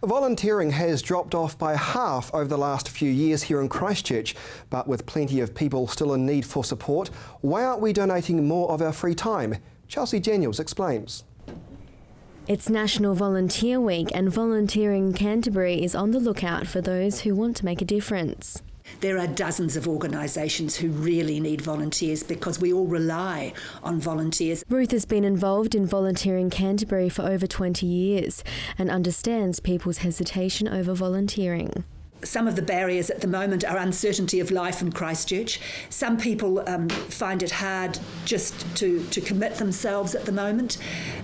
Volunteering has dropped off by half over the last few years here in Christchurch, but with plenty of people still in need for support, why aren't we donating more of our free time? Chelsea Daniels explains. It's National Volunteer Week and Volunteering Canterbury is on the lookout for those who want to make a difference. There are dozens of organisations who really need volunteers because we all rely on volunteers. Ruth has been involved in Volunteering Canterbury for over 20 years and understands people's hesitation over volunteering. Some of the barriers at the moment are uncertainty of life in Christchurch. Some people find it hard just to commit themselves at the moment.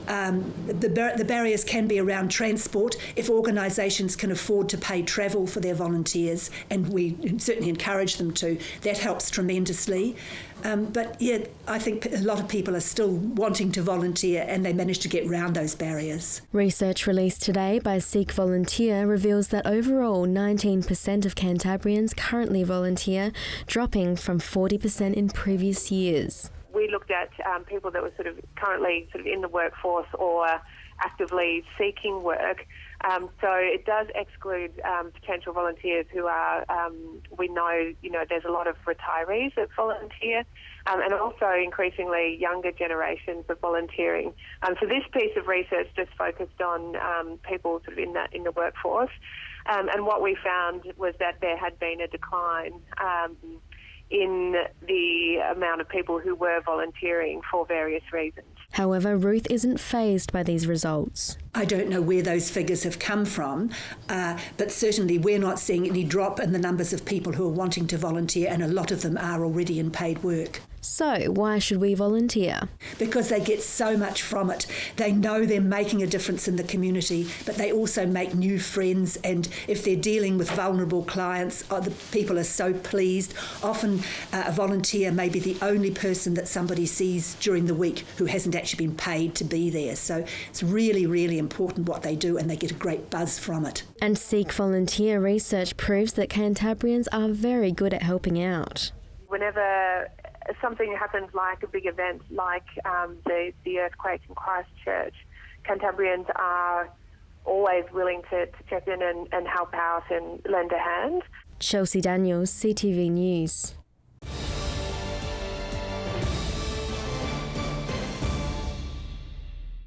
The barriers can be around transport. If organisations can afford to pay travel for their volunteers, and we certainly encourage them to, that helps tremendously. But yeah, I think a lot of people are still wanting to volunteer and they manage to get round those barriers. Research released today by Seek Volunteer reveals that overall 19% of Cantabrians currently volunteer, dropping from 40% in previous years. We looked at people that were currently in the workforce or actively seeking work. So it does exclude potential volunteers who are, we know, there's a lot of retirees that volunteer, and also increasingly younger generations of volunteering. So this piece of research just focused on people in the workforce, and what we found was that there had been a decline in the amount of people who were volunteering for various reasons. However, Ruth isn't fazed by these results. I don't know where those figures have come from, but certainly we're not seeing any drop in the numbers of people who are wanting to volunteer, and a lot of them are already in paid work. So, why should we volunteer? Because they get so much from it. They know they're making a difference in the community, but they also make new friends, and if they're dealing with vulnerable clients, the people are so pleased. Often a volunteer may be the only person that somebody sees during the week who hasn't actually been paid to be there. So it's really, really important what they do, and they get a great buzz from it. And Seek Volunteer research proves that Cantabrians are very good at helping out. Whenever something happens, like a big event like the earthquake in Christchurch, Cantabrians are always willing to chip in and help out and lend a hand. Chelsea Daniels, CTV News.